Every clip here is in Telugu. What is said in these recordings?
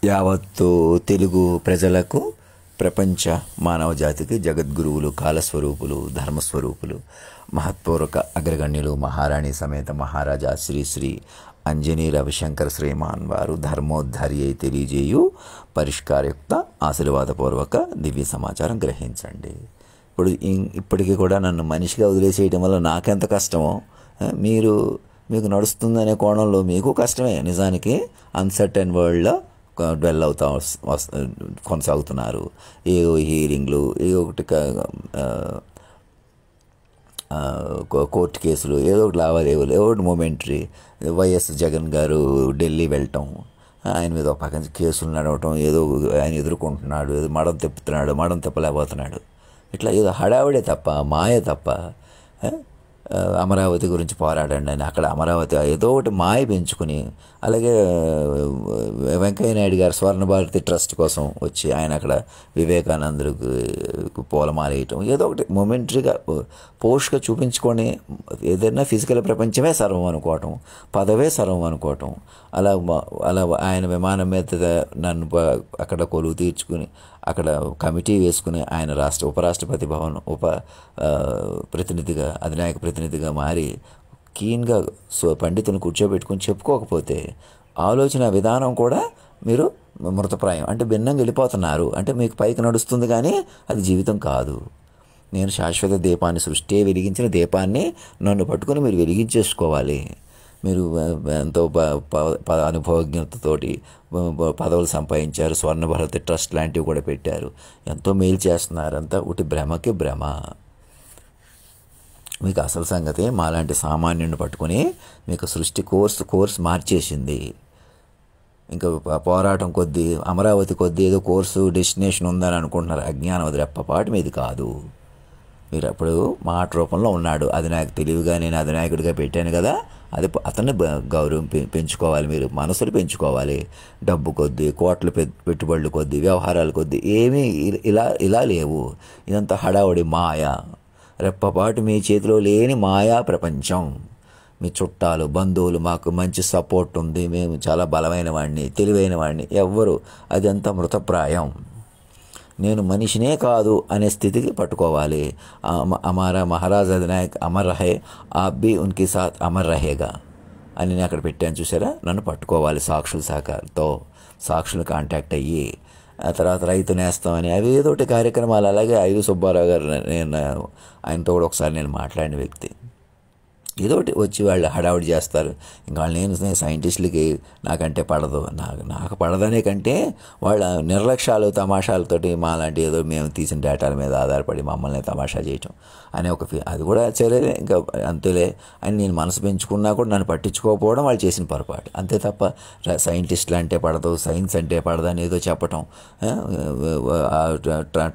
యావత్తు తెలుగు ప్రజలకు, ప్రపంచ మానవ జాతికి జగద్గురువులు, కాలస్వరూపులు, ధర్మస్వరూపులు, మహత్పూర్వక అగ్రగణ్యులు, మహారాణి సమేత మహారాజా శ్రీ శ్రీ అంజనీ రవిశంకర శ్రీమాన్ వారు ధర్మోద్ధారి అయి తెలియజేయు పరిష్కారయుక్త ఆశీర్వాదపూర్వక దివ్య సమాచారం గ్రహించండి. ఇప్పటికీ కూడా నన్ను మనిషిగా వదిలేసేయటం వల్ల నాకెంత కష్టమో, మీకు నడుస్తుందనే కోణంలో మీకు కష్టమే. నిజానికి అన్సర్టెన్ వరల్డ్లో డెవెల్ అవుతా కొనసాగుతున్నారు. ఏవో హీరింగ్లు, ఏదో ఒకటి కోర్టు కేసులు, ఏదో ఒకటి లావాదేవీలు, ఏదో ఒకటి మొమెంటరీ. వైఎస్ జగన్ గారు ఢిల్లీ వెళ్ళటం, ఆయన మీద ఒక పక్కన కేసులు నడవటం, ఏదో ఆయన ఎదుర్కొంటున్నాడు, ఏదో మడం తిప్పలేకపోతున్నాడు. ఇట్లా ఏదో హడావిడే తప్ప, మాయ తప్ప. అమరావతి గురించి పోరాడండి అని అక్కడ అమరావతి ఏదో ఒకటి మాయ పెంచుకుని, అలాగే వెంకయ్య నాయుడు గారు స్వర్ణ భారతి ట్రస్ట్ కోసం వచ్చి ఆయన అక్కడ వివేకానందుడికి పూలమాల వేయటం, ఏదో ఒకటి మొమెంటరీగా పోస్ట్గా చూపించుకొని ఏదైనా ఫిజికల్ ప్రపంచమే సర్వం అనుకోవటం, పదవే సర్వం అనుకోవటం. అలా ఆయన విమానం మీద నన్ను అక్కడ కొలువు తీర్చుకుని అక్కడ కమిటీ వేసుకుని ఆయన ఉపరాష్ట్రపతి భవన్ ప్రతినిధిగా, అధినాయక ప్రతినిధిగా మారి కీన్గా పండితులను కూర్చోబెట్టుకుని చెప్పుకోకపోతే ఆలోచన విధానం కూడా మీరు మృతప్రాయం, అంటే భిన్నంగా వెళ్ళిపోతున్నారు. అంటే మీకు పైకి నడుస్తుంది కానీ అది జీవితం కాదు. నేను శాశ్వత దీపాన్ని, సృష్టి వెలిగించిన దీపాన్ని నన్ను పట్టుకుని మీరు వెలిగించేసుకోవాలి. మీరు ఎంతో అనుభవజ్ఞతతోటి పదవులు సంపాదించారు, స్వర్ణ భారతి ట్రస్ట్ లాంటివి కూడా పెట్టారు, ఎంతో మేలు చేస్తున్నారు. అంతా ఒకటి భ్రమకి భ్రమ. మీకు అసలు సంగతి మాలాంటి సామాన్యుడిని పట్టుకుని మీకు సృష్టి కోర్స్ మార్చేసింది. ఇంకా పోరాటం కొద్దీ, అమరావతి కొద్దీ ఏదో కోర్సు డెస్టినేషన్ ఉందని అనుకుంటున్నారు. అజ్ఞానం, అది రెప్పపాటు మీది కాదు. మీరు అప్పుడు మాట రూపంలో ఉన్నాడు అధినాయక, తెలివిగా నేను అధినాయకుడిగా పెట్టాను కదా, అది అతన్ని గౌరవం పెంచుకోవాలి. మీరు మనసులు పెంచుకోవాలి. డబ్బు కొద్దీ, కోట్ల పెట్టుబడులు కొద్దీ, వ్యవహారాల కొద్దీ ఏమీ ఇలా లేవు. ఇదంతా హడావుడి మాయ, రెప్పపాటు మీ చేతిలో లేని మాయా ప్రపంచం. మీ చుట్టాలు, బంధువులు, మాకు మంచి సపోర్ట్ ఉంది, మేము చాలా బలమైన వాడిని, తెలివైన వాడిని, ఎవ్వరు, అదంతా మృతప్రాయం. నేను మనిషినే కాదు అనే స్థితికి పట్టుకోవాలి. హమారా మహారాజ్ అధినాయక్ అమర్ రహే, ఆప్ భీ ఉన్కి సాత్ అమర్ రహేగా అని నేను అక్కడ పెట్టాను చూసారా. నన్ను పట్టుకోవాలి సాక్షుల సహకారంతో, సాక్షులు కాంటాక్ట్ అయ్యి. ఆ తర్వాత రైతు నేస్తం అని అవి ఏదోటి కార్యక్రమాలు. అలాగే ఐవి సుబ్బారావు గారు, ఆయనతో కూడా ఒకసారి నేను మాట్లాడిన వ్యక్తి. ఏదోటి వచ్చి వాళ్ళు హడావుడి చేస్తారు. ఇంకా నేను సైంటిస్టులకి నాకంటే పడదు, నాకు పడదనే కంటే వాళ్ళ నిర్లక్ష్యాలు, తమాషాలతోటి మాలాంటి ఏదో మేము తీసిన డేటాల మీద ఆధారపడి మమ్మల్ని తమాషా చేయటం అనే అది కూడా సరేలే, ఇంకా అంతేలే అని నేను మనసు పెంచుకున్నా కూడా నన్ను పట్టించుకోకపోవడం వాళ్ళు చేసిన పొరపాటు. అంతే తప్ప సైంటిస్టులు అంటే పడదు, సైన్స్ అంటే పడదు అని ఏదో చెప్పటం,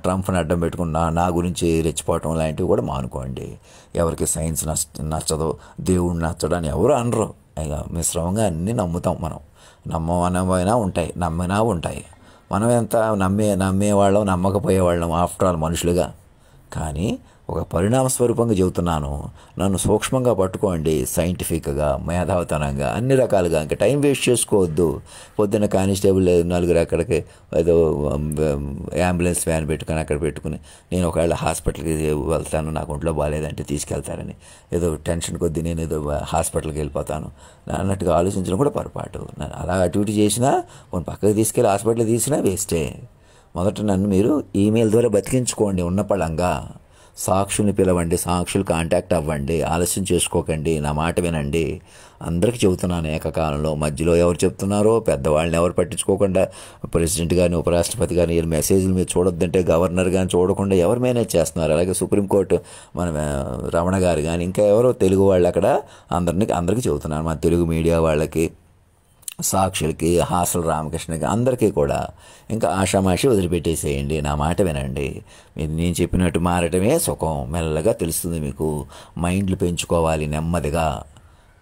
ట్రంప్ని అడ్డం పెట్టుకుని నా గురించి రెచ్చిపోవటం లాంటివి కూడా మానుకోండి. ఎవరికి సైన్స్ నచ్చదు, దేవుడు నచ్చడని ఎవరు అనరు. మిశ్రమంగా అన్నీ నమ్ముతాం మనం. నమ్మమైనా ఉంటాయి, నమ్మినా ఉంటాయి. మనం ఎంత నమ్మేవాళ్ళం, నమ్మకపోయేవాళ్ళం ఆఫ్టర్ ఆల్ మనుషులుగా. కానీ ఒక పరిణామ స్వరూపంగా చెబుతున్నాను. నన్ను సూక్ష్మంగా పట్టుకోండి, సైంటిఫిక్గా, మేధావితనంగా, అన్ని రకాలుగా. ఇంకా టైం వేస్ట్ చేసుకోవద్దు. పొద్దున్న కానిస్టేబుల్ నలుగురు అక్కడికి ఏదో అంబులెన్స్ వ్యాన్ పెట్టుకుని అక్కడ పెట్టుకుని నేను ఒకవేళ హాస్పిటల్కి వెళ్తాను, నాకు ఒంట్లో బాగాలేదంటే తీసుకెళ్తారని ఏదో టెన్షన్ కొద్దీ నేను ఏదో హాస్పిటల్కి వెళ్ళిపోతాను అన్నట్టుగా ఆలోచించడం కూడా పొరపాటు. అలా అటు ఇటు చేసినా, పక్కకి తీసుకెళ్ళి హాస్పిటల్కి తీసినా వేస్టే. మొదట నన్ను మీరు ఈమెయిల్ ద్వారా బతికించుకోండి. ఉన్న పళంగా సాక్షుల్ని పిలవండి, సాక్షులు కాంటాక్ట్ అవ్వండి, ఆలస్యం చేసుకోకండి, నా మాట వినండి. అందరికీ చెబుతున్నాను ఏకకాలంలో. మధ్యలో ఎవరు చెప్తున్నారో పెద్దవాళ్ళని ఎవరు పట్టించుకోకుండా, ప్రెసిడెంట్ కానీ ఉపరాష్ట్రపతి కానీ మెసేజ్లు మీరు చూడొద్దంటే గవర్నర్ కానీ చూడకుండా ఎవరు మేనేజ్ చేస్తున్నారు. అలాగే సుప్రీంకోర్టు మన రమణ గారు కానీ ఇంకా ఎవరో తెలుగు వాళ్ళు అక్కడ అందరికీ చెబుతున్నాను. మన తెలుగు మీడియా వాళ్ళకి, సాక్షులకి, హాసల రామకృష్ణకి, అందరికీ కూడా ఇంకా ఆషామాషి వదిలిపెట్టేసేయండి. నా మాట వినండి. నేను చెప్పినట్టు మారటమే సుఖం. మెల్లగా తెలుస్తుంది మీకు. మైండ్లు పెంచుకోవాలి నెమ్మదిగా.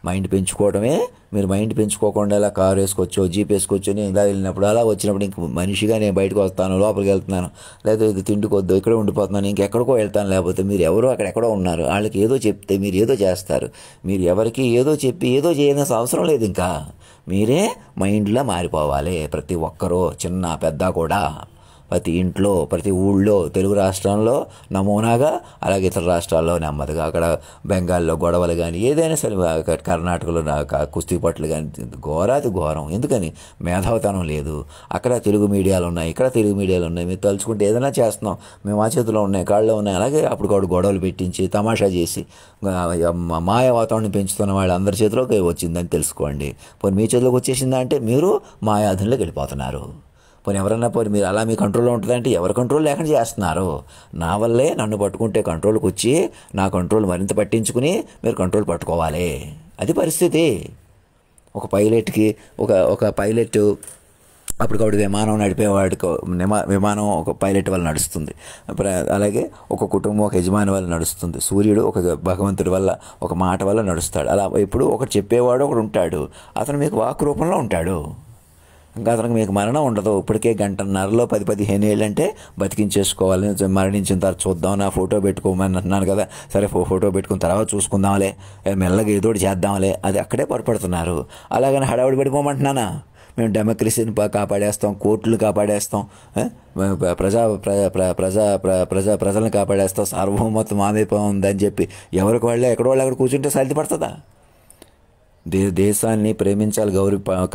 మైండ్ పెంచుకోవడమే. మీరు మైండ్ పెంచుకోకుండా ఇలా కారు వేసుకోవచ్చో జీప్ వేసుకోవచ్చో నేను ఇలా వెళ్ళినప్పుడు అలా వచ్చినప్పుడు ఇంక మనిషిగా నేను బయటకు వస్తాను, లోపలికి వెళ్తున్నాను, లేదా ఇది తిండికొద్దు ఇక్కడే ఉండిపోతున్నాను, ఇంకెక్కడికో వెళ్తాను. లేకపోతే మీరు ఎవరో అక్కడెక్కడో ఉన్నారు, వాళ్ళకి ఏదో చెప్తే మీరు ఏదో చేస్తారు. మీరు ఎవరికి ఏదో చెప్పి ఏదో చేయాల్సిన అవసరం లేదు. ఇంకా మీరే మైండ్లో మారిపోవాలి. ప్రతి ఒక్కరూ చిన్న పెద్ద కూడా ప్రతి ఇంట్లో ప్రతి ఊళ్ళో తెలుగు రాష్ట్రంలో నమూనాగా, అలాగే ఇతర రాష్ట్రాల్లో నెమ్మదిగా, అక్కడ బెంగాల్లో గొడవలు కానీ ఏదైనా సరే, కర్ణాటకలో కుస్తీ పట్లు కానీ ఘోరాతి ఘోరం. ఎందుకని? మేధావితనం లేదు. అక్కడ తెలుగు మీడియాలు ఉన్నాయి, ఇక్కడ తెలుగు మీడియాలు ఉన్నాయి. మీరు తలుచుకుంటే ఏదైనా చేస్తున్నాం, మేము ఆ చేతిలో ఉన్నాయి, కాళ్ళలో ఉన్నాయి. అలాగే అప్పుడు గొడవలు పెట్టించి తమాషా చేసి మాయ వాతావరణం పెంచుతున్న వాళ్ళు అందరి చేతిలోకి వచ్చిందని తెలుసుకోండి. పోనీ మీ చేతిలోకి వచ్చేసిందా అంటే మీరు మాయాధుల్లోకి వెళ్ళిపోతున్నారు. పోనీ ఎవరన్నా పోనీ మీరు అలా మీ కంట్రోల్లో ఉంటుందంటే ఎవరి కంట్రోల్ లేకుండా చేస్తున్నారు. నా వల్లే నన్ను పట్టుకుంటే కంట్రోల్కి వచ్చి నా కంట్రోల్ మరింత పట్టించుకుని మీరు కంట్రోల్ పట్టుకోవాలి. అది పరిస్థితి. ఒక పైలట్కి ఒక పైలట్ అప్పటికప్పుడు విమానం నడిపేవాడికి విమానం ఒక పైలట్ వల్ల నడుస్తుంది. అలాగే ఒక కుటుంబం ఒక యజమాని వల్ల నడుస్తుంది. సూర్యుడు ఒక భగవంతుడి వల్ల ఒక మాట వల్ల నడుస్తాడు. అలా ఇప్పుడు ఒకటి చెప్పేవాడు ఒకడు ఉంటాడు, అతను మీకు వాక్ రూపంలో ఉంటాడు. ఇంకా అతనికి మీకు మరణం ఉండదు. ఇప్పటికే 1.5 గంటలో 10-15 ఏళ్ళు అంటే బతికించేసుకోవాలి. మరణించిన తర్వాత చూద్దాం, నా ఫోటో పెట్టుకోమని అంటున్నాను కదా, సరే ఫోటో పెట్టుకున్న తర్వాత చూసుకుందాంలే, మెల్లగా ఏదోటి చేద్దాంలే, అది అక్కడే పొరపడుతున్నారు. అలాగని హడావుడి పడిపోమంటున్నానా? మేము డెమోక్రసీని కాపాడేస్తాం, కోర్టులు కాపాడేస్తాం, ప్రజలను కాపాడేస్తాం, సార్వభౌమత్వం ఆమెపోయి ఉందని చెప్పి ఎవరికి వాళ్ళే ఎక్కడో వాళ్ళు అక్కడ కూర్చుంటే సాధ్య పడుతుందా? దేశాన్ని ప్రేమించాలి,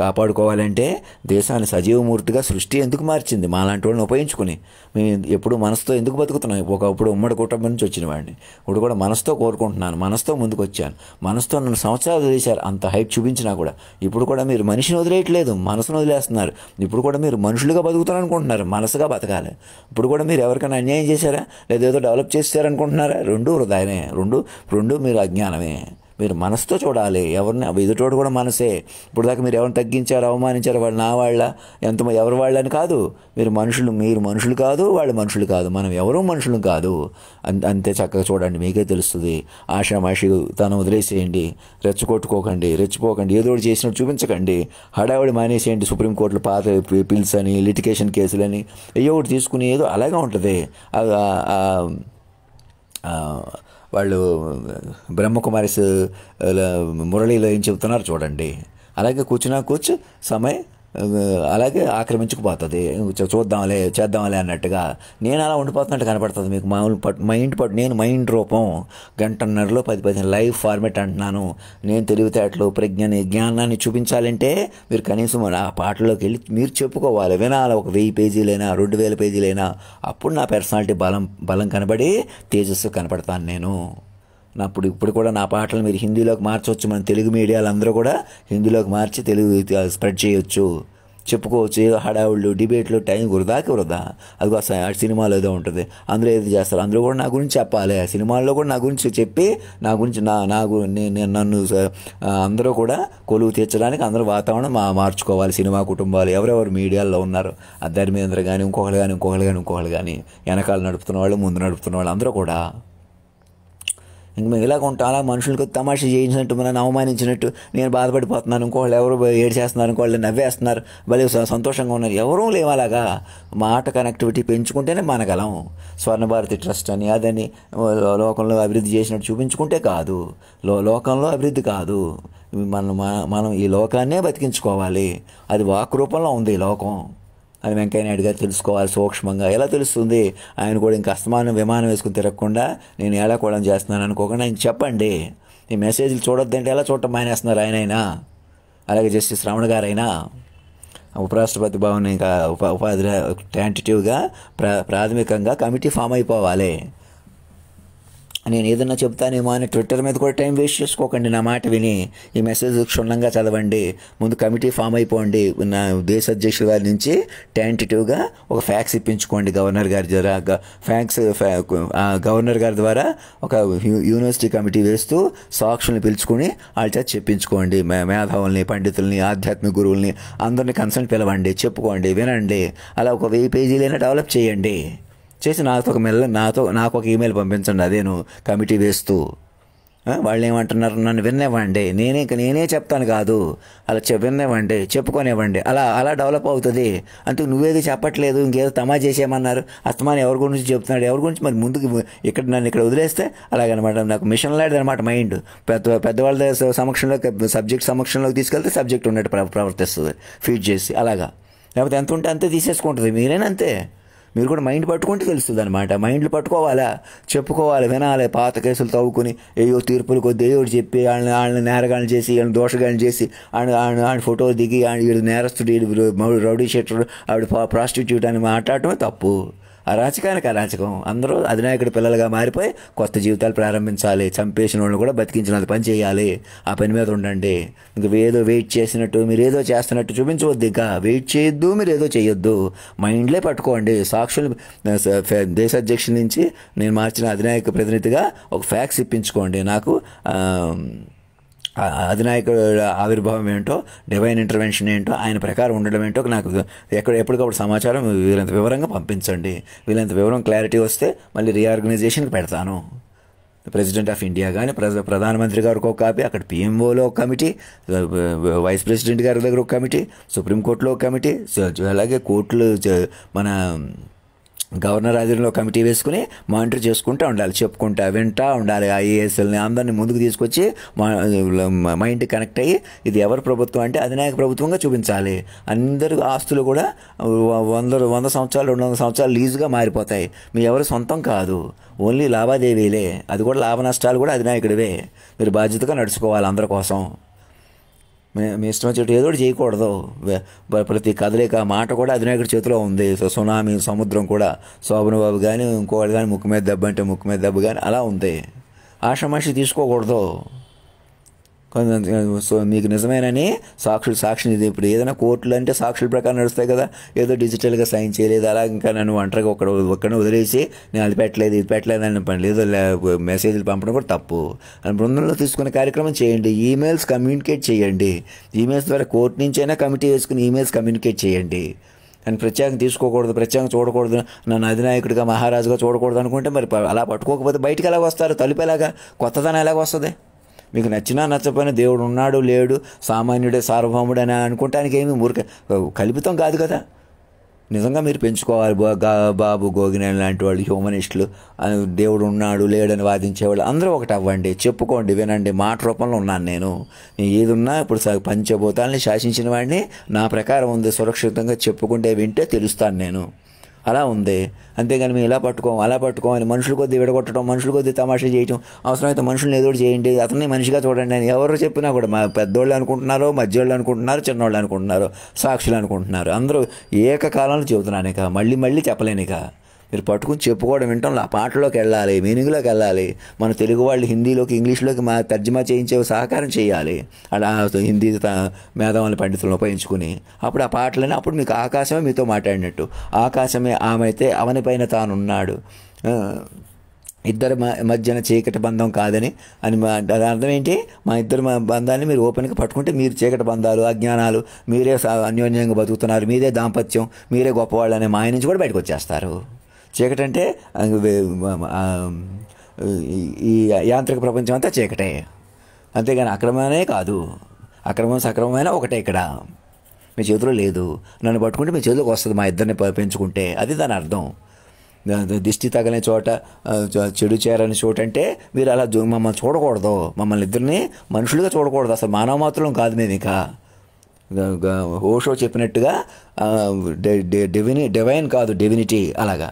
కాపాడుకోవాలంటే దేశాన్ని సజీవమూర్తిగా సృష్టి ఎందుకు మార్చింది? మాలాంటి వాళ్ళని ఉపయోగించుకుని మేము ఎప్పుడు మనసుతో ఎందుకు బతుకుతున్నాం? ఒకప్పుడు ఉమ్మడి కుటుంబం నుంచి వచ్చిన వాడిని, ఇప్పుడు కూడా మనసుతో కోరుకుంటున్నాను, మనసుతో ముందుకు వచ్చాను, మనసుతో నన్ను సంవత్సరాలు వదిలేశారు, అంత హైప్ చూపించినా కూడా. ఇప్పుడు కూడా మీరు మనిషిని వదిలేయట్లేదు, మనసును వదిలేస్తున్నారు. ఇప్పుడు కూడా మీరు మనుషులుగా బతుకుతారు అనుకుంటున్నారు, మనసుగా బతకాలి. ఇప్పుడు కూడా మీరు ఎవరికైనా అన్యాయం చేశారా, లేదా ఏదో డెవలప్ చేశారనుకుంటున్నారా? రెండు వృధానే, రెండు మీరు అజ్ఞానమే. మీరు మనసుతో చూడాలి. ఎవరిని ఎదుటోడు కూడా మనసే. ఇప్పుడు దాకా మీరు ఎవరిని తగ్గించారు, అవమానించారు, వాళ్ళు నా వాళ్ళ ఎంతమంది ఎవరి వాళ్ళని కాదు. మీరు మనుషులు కాదు, వాళ్ళు మనుషులు కాదు, మనం ఎవరూ మనుషులు కాదు. అంతే చక్కగా చూడండి, మీకే తెలుస్తుంది. ఆషామాషి తను వదిలేసేయండి, రెచ్చిపోకండి, ఏదో ఒకటి చేసినట్టు చూపించకండి, హడావిడి మానేసేయండి. సుప్రీంకోర్టులో పాత పిల్స్ అని, లిటిగేషన్ కేసులని ఏదో ఒకటి తీసుకుని ఏదో అలాగే ఉంటుంది. వాళ్ళు బ్రహ్మకుమారిస్ మురళిలో ఏం చెబుతున్నారు చూడండి. అలాగే కూర్చు సమయం అలాగే ఆక్రమించుకుపోతుంది. చేద్దాంలే అన్నట్టుగా నేను అలా ఉండిపోతున్నట్టు కనపడుతుంది మీకు. మామూలు నేను మైండ్ రూపం 1.5 గంటలో 10 లైవ్ ఫార్మేట్ అంటున్నాను. నేను తెలివితేటలు, జ్ఞానాన్ని చూపించాలంటే మీరు కనీసం ఆ పాటల్లోకి వెళ్ళి మీరు చెప్పుకోవాలి, వినాలి. ఒక 1000 పేజీలైనా 2000 పేజీలైనా, అప్పుడు నా పర్సనాలిటీ బలం కనబడి తేజస్సు కనపడతాను నేను. ఇప్పుడు కూడా నా పాటలు మీరు హిందీలోకి మార్చవచ్చు. మన తెలుగు మీడియాలు అందరూ కూడా హిందీలోకి మార్చి తెలుగు స్ప్రెడ్ చేయొచ్చు, చెప్పుకోవచ్చు. ఏదో హడావుళ్ళు, డిబేట్లు, టైం వృధా. అది సినిమాలో ఏదో ఉంటుంది, అందులో ఏదో చేస్తారు, అందులో కూడా నా గురించి చెప్పాలి. సినిమాల్లో కూడా నా గురించి చెప్పి నన్ను అందరూ కూడా కొలువు తీర్చడానికి అందరూ వాతావరణం మార్చుకోవాలి. సినిమా కుటుంబాలు ఎవరెవరు మీడియాల్లో ఉన్నారు, ధర్మేంద్ర కానీ ఇంకొకళ్ళు కానీ వెనకాల నడుపుతున్న వాళ్ళు, ముందు నడుపుతున్న వాళ్ళు అందరూ కూడా ఇంక మేము ఇలాగ ఉంటాం. అలా మనుషులకు తమాషా చేయించినట్టు, మనం అవమానించినట్టు నేను బాధపడిపోతున్నాను, ఇంకోళ్ళు ఎవరు ఏడు చేస్తున్నారు, ఇంకోళ్ళు నవ్వేస్తున్నారు, భలే సంతోషంగా ఉన్నారు. ఎవరూ లేవు. అలాగా మాట కనెక్టివిటీ పెంచుకుంటేనే మనగలం. స్వర్ణభారతి ట్రస్ట్ అని అదని లోకంలో అభివృద్ధి చేసినట్టు చూపించుకుంటే కాదు, లోకంలో అభివృద్ధి కాదు. మనం ఈ లోకాన్నే బతికించుకోవాలి. అది వాక్ రూపంలో ఉంది ఈ లోకం. అది వెంకయ్య నాయుడు గారు తెలుసుకోవాలి సూక్ష్మంగా. ఎలా తెలుస్తుంది? ఆయన కూడా ఇంకా అస్తమానం విమానం వేసుకుని తిరగకుండా నేను ఏడాకోవడం చేస్తున్నాను అనుకోకుండా ఆయన చెప్పండి. ఈ మెసేజ్లు చూడొద్దంటే ఎలా చూడటం మానేస్తున్నారు ఆయనైనా, అలాగే జస్టిస్ రమణ గారైనా. ఉపరాష్ట్రపతి భవన్ ఇంకా ఉపాధి టెంటేటివ్గా ప్రాథమికంగా కమిటీ ఫామ్ అయిపోవాలి. నేను ఏదన్నా చెప్తానేమో అని ట్విట్టర్ మీద కూడా టైం వేస్ట్ చేసుకోకండి. నా మాట విని ఈ మెసేజ్ క్షుణ్ణంగా చదవండి. ముందు కమిటీ ఫామ్ అయిపోండి. నా దేశ అధ్యక్షుల గారి నుంచి టెంటేటివ్గా ఒక ఫ్యాక్స్ ఇప్పించుకోండి గవర్నర్ గారి ద్వారా. గవర్నర్ గారి ద్వారా ఒక యూనివర్సిటీ కమిటీ వేస్తూ సాక్షుల్ని పిలుచుకుని వాళ్ళ చేత చెప్పించుకోండి. మేధావుల్ని, పండితుల్ని, ఆధ్యాత్మిక గురువుల్ని అందరినీ కన్సల్ట్ పిలవండి, చెప్పుకోండి, వినండి. అలా ఒక 1000 పేజీలైనా డెవలప్ చేసి నాకు ఒక ఈమెయిల్ పంపించండి. అదేను కమిటీ వేస్తూ వాళ్ళు ఏమంటున్నారు, నన్ను వినేవ్వండి, నేనే చెప్తాను కాదు, అలా వినేవ్వండి, చెప్పుకొనివ్వండి, అలా అలా డెవలప్ అవుతుంది. అంటూ నువ్వేది చెప్పట్లేదు, ఇంకేదో తమా చేసేయమన్నారు, అస్తమానం ఎవరి గురించి చెప్తున్నాడు, ఎవరి గురించి, మరి ముందుకు ఇక్కడ నన్ను ఇక్కడ వదిలేస్తే అలాగనమాట. నాకు మిషన్ లాంటిది అనమాట మైండ్. పెద్దవాళ్ళ సబ్జెక్ట్ సమక్షంలోకి తీసుకెళ్తే సబ్జెక్ట్ ఉన్నట్టు ప్రవర్తిస్తుంది, ఫీడ్ చేసి అలాగా. లేకపోతే ఎంత ఉంటే అంతే తీసేసుకుంటుంది. మీరేనంతే, మీరు కూడా మైండ్ పట్టుకుంటే తెలుస్తుంది అనమాట. మైండ్లు పట్టుకోవాలా, చెప్పుకోవాలి, వినాలి, పాత కేసులు తవ్వుకుని ఏయో తీర్పులు కొద్ది ఏదో చెప్పి వాళ్ళని నేరగాళ్ళు చేసి, వాళ్ళని దోషగాళ్ళు చేసి, ఆడ ఫోటో దిగి వీడు నేరస్తుడు, వీడు రౌడీ షీటర్, ఆవిడ ప్రాస్టిట్యూట్ అని మాట్లాడటమే తప్పు. అరాచకానికి అరాచకం. అందరూ అధినాయకుడి పిల్లలుగా మారిపోయి కొత్త జీవితాలు ప్రారంభించాలి. చంపేసిన వాళ్ళని కూడా బతికించినంత పని చేయాలి. ఆ పని మీద ఉండండి. ఇంక ఏదో వెయిట్ చేసినట్టు, మీరు ఏదో చేస్తున్నట్టు చూపించవద్దు. ఇంకా వెయిట్ చేయొద్దు, మీరు ఏదో చేయొద్దు. మైండ్లే పట్టుకోండి. సాక్షులు దేశ అధ్యక్షుల నుంచి నేను మార్చిన అధినాయక ప్రతినిధిగా ఒక ఫ్యాక్స్ ఇప్పించుకోండి. నాకు అధినాయకుడు ఆవిర్భావం ఏంటో, డివైన్ ఇంటర్వెన్షన్ ఏంటో, ఆయన ప్రకారం ఉండడం ఏంటో నాకు ఎప్పటికప్పుడు సమాచారం వీళ్ళంత వివరంగా పంపించండి. వీళ్ళంత వివరం క్లారిటీ వస్తే మళ్ళీ రీఆర్గనైజేషన్కి పెడతాను. ప్రెసిడెంట్ ఆఫ్ ఇండియా కానీ, ప్రధానమంత్రి గారికి ఒక కాపీ, అక్కడ పిఎంఓలో ఒక కమిటీ, వైస్ ప్రెసిడెంట్ గారి దగ్గర ఒక కమిటీ, సుప్రీంకోర్టులో ఒక కమిటీ, అలాగే కోర్టులు మన గవర్నర్ ఆధ్వర్యంలో కమిటీ వేసుకుని మానిటర్ చేసుకుంటూ ఉండాలి, చెప్పుకుంటా వింటా ఉండాలి. ఐఏఎస్ఎల్ని అందరినీ ముందుకు తీసుకొచ్చి మైండ్ కనెక్ట్ అయ్యి ఇది ఎవరి ప్రభుత్వం అంటే అధినాయక ప్రభుత్వంగా చూపించాలి. అందరి ఆస్తులు కూడా 100 సంవత్సరాలు 200 సంవత్సరాలు లీజుగా మారిపోతాయి. మీ ఎవరి సొంతం కాదు, ఓన్లీ లావాదేవీలే. అది కూడా లాభ నష్టాలు కూడా అధినాయకుడివే. మీరు బాధ్యతగా నడుచుకోవాలి అందరి కోసం. మీ ఇష్టం వచ్చేట్టు ఏదో చేయకూడదు. ప్రతి కదలిక మాట కూడా అధినాయకుడి చేతిలో ఉంది. సునామీ, సముద్రం కూడా, శోభనబాబు కానీ ఇంకోటి కానీ ముక్కు మీద దెబ్బ అంటే ముక్కు మీద దెబ్బ కానీ అలా ఉంది. ఆషామాషి తీసుకోకూడదు. సో మీకు నిజమేనని సాక్షులు ఇప్పుడు ఏదైనా కోర్టులు అంటే సాక్షుల ప్రకారం నడుస్తాయి కదా. ఏదో డిజిటల్గా సైన్ చేయలేదు, అలా ఇంకా నన్ను ఒంటరిగా ఒక్కడిని వదిలేసి నేను అది పెట్టలేదు ఇది పెట్టలేదు అని పని లేదు, మెసేజ్లు పంపడం కూడా తప్పు. అని బృందంలో తీసుకునే కార్యక్రమం చేయండి. ఈమెయిల్స్ కమ్యూనికేట్ చేయండి. ఈమెయిల్స్ ద్వారా కోర్టు నుంచైనా కమిటీ వేసుకుని ఈమెయిల్స్ కమ్యూనికేట్ చేయండి. అని ప్రత్యేకంగా తీసుకోకూడదు, ప్రత్యేకంగా చూడకూడదు, నన్ను అధినాయకుడిగా మహారాజుగా చూడకూడదు అనుకుంటే మరి అలా పట్టుకోకపోతే బయటికి ఎలాగ వస్తారు? తలుపు ఎలాగా, కొత్తదనం ఎలాగ వస్తుంది? మీకు నచ్చినా నచ్చపోయినా దేవుడు ఉన్నాడు లేడు, సామాన్యుడే సార్వభౌముడు అని అనుకుంటానికి ఏమి కల్పితం కాదు కదా. నిజంగా మీరు పెంచుకోవాలి. బాబు గోగినేని లాంటి వాళ్ళు, హ్యూమనిస్టులు, దేవుడు ఉన్నాడు లేడని వాదించేవాళ్ళు అందరూ ఒకటి అవ్వండి, చెప్పుకోండి, వినండి. మాట రూపంలో ఉన్నాను నేను. ఏది ఉన్నా ఇప్పుడు పంచభూతాలని శాసించిన వాడిని, నా ప్రకారం ఉంది, సురక్షితంగా చెప్పుకుంటే వింటే తెలుస్తాను నేను. అలా ఉంది. అంతేగాని మేము ఇలా అలా పట్టుకోవాలి, మనుషుల కొద్దీ విడగొట్టడం, మనుషుల కొద్దీ తమాషా చేయటం, అవసరమైతే మనుషులను ఏదో చేయండి, అతన్ని మనిషిగా చూడండి అని ఎవరు చెప్పినా కూడా మా పెద్దోళ్ళు అనుకుంటున్నారు, మధ్యోళ్ళు అనుకుంటున్నారు, చిన్నోళ్ళు అనుకుంటున్నారు, సాక్షులు అనుకుంటున్నారు. అందరూ ఏకకాలంలో చెబుతున్నాను. ఇక మళ్ళీ చెప్పలేను. ఇక మీరు పట్టుకుని చెప్పుకోవడం వింటాం. ఆ పాటలోకి వెళ్ళాలి, మీనింగ్లోకి వెళ్ళాలి. మన తెలుగు వాళ్ళు హిందీలోకి ఇంగ్లీష్లోకి తర్జుమా చేయించే సహకారం చేయాలి. అలా హిందీ మేధావుల పండితులను ఉపయోగించుకుని అప్పుడు ఆ పాటలని, అప్పుడు మీకు ఆకాశమే మీతో మాట్లాడినట్టు. ఆకాశమే ఆమె అయితే అవనిపైన తానున్నాడు, ఇద్దరి మధ్యన చీకటి బంధం కాదని అని. దాని అర్థం ఏంటి? మా ఇద్దరు బంధాన్ని మీరు ఓపెన్గా పట్టుకుంటే మీరు చీకటి బంధాలు, అజ్ఞానాలు, మీరే అన్యోన్యంగా బతుకుతున్నారు, మీరే దాంపత్యం, మీరే గొప్పవాళ్ళు అనే మాయ నుంచి కూడా బయటకు వచ్చేస్తారు. చీకటి అంటే ఈ యాంత్రిక ప్రపంచం అంతా చీకటే. అంతేగాని అక్రమమే కాదు. అక్రమం సక్రమమైన ఒకటే. ఇక్కడ మీ చేతిలో లేదు. నన్ను పట్టుకుంటే మీ చేతిలోకి వస్తుంది మా ఇద్దరిని పెంచుకుంటే. అది దాని అర్థం. దిష్టి తగలే చోట, చెడు చేరని చోట అంటే మీరు అలా మమ్మల్ని చూడకూడదు. మమ్మల్ని ఇద్దరిని మనుషులుగా చూడకూడదు. అసలు మానవ మాత్రం కాదు మేము. ఇక ఓషో చెప్పినట్టుగా డివైన్ కాదు, డివినిటీ. అలాగా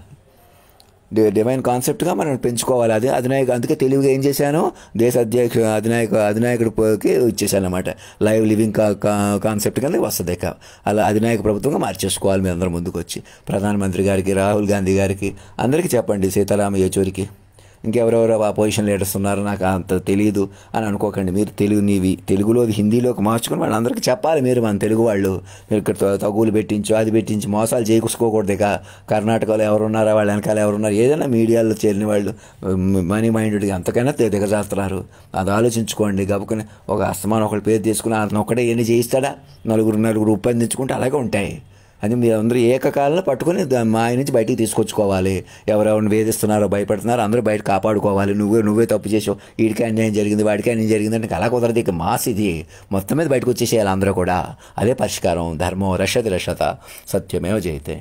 డివైన్ కాన్సెప్ట్గా మనం పెంచుకోవాలి. అది అధినాయకు. అందుకే తెలివిగా ఏం చేశాను, దేశ అధినాయకుడికి ఇచ్చేసాను అనమాట. లైవ్ లివింగ్ కాన్సెప్ట్ కింద వస్తుంది. ఇక అలా అధినాయక ప్రభుత్వంగా మార్చేసుకోవాలి. మీ అందరూ ముందుకు వచ్చి ప్రధానమంత్రి గారికి, రాహుల్ గాంధీ గారికి అందరికీ చెప్పండి, సీతారామ యేచూరికి, ఇంకెవరెవరో అపోజిషన్ లీడర్స్ ఉన్నారు, నాకు అంత తెలియదు అని అనుకోకండి. మీరు తెలుగులోది హిందీలోకి మార్చుకొని వాళ్ళందరికీ చెప్పాలి. మీరు మన తెలుగు వాళ్ళు, మీరు ఇక్కడ తగులు పెట్టించు, అది పెట్టించి మోసాలు చేకూసుకోకూడదు. ఇక కర్ణాటకలో ఎవరున్నారా, వాళ్ళ వెనకాల ఎవరున్నారు, ఏదైనా మీడియాలో చేరిన వాళ్ళు మనీ మైండెడ్గా అంతకైనా దిగజారుతున్నారు. అది ఆలోచించుకోండి. గబుకుని ఒక అస్తమానం ఒకటి పేరు తీసుకుని అతను ఒక్కడే ఎన్ని చేయిస్తాడా, నలుగురు ఉప్పందించుకుంటే అలాగే ఉంటాయి. అది మీరు అందరూ ఏకకాలంలో పట్టుకొని మాయ నుంచి బయటికి తీసుకొచ్చుకోవాలి. ఎవరెవరిని వేధిస్తున్నారో భయపడుతున్నారో అందరూ బయట కాపాడుకోవాలి. నువ్వే తప్పు చేసావు, వీడికి అన్యాయం జరిగింది, వాడికి అన్యాయం జరిగింది అంటే అలా కుదరదు. ఇక మాస్ ఇది మొత్తం మీద బయటకు వచ్చేసేయాలి అందరూ కూడా. అదే పరిష్కారం. ధర్మో రక్షతి రక్షత, సత్యమేవ జయతే.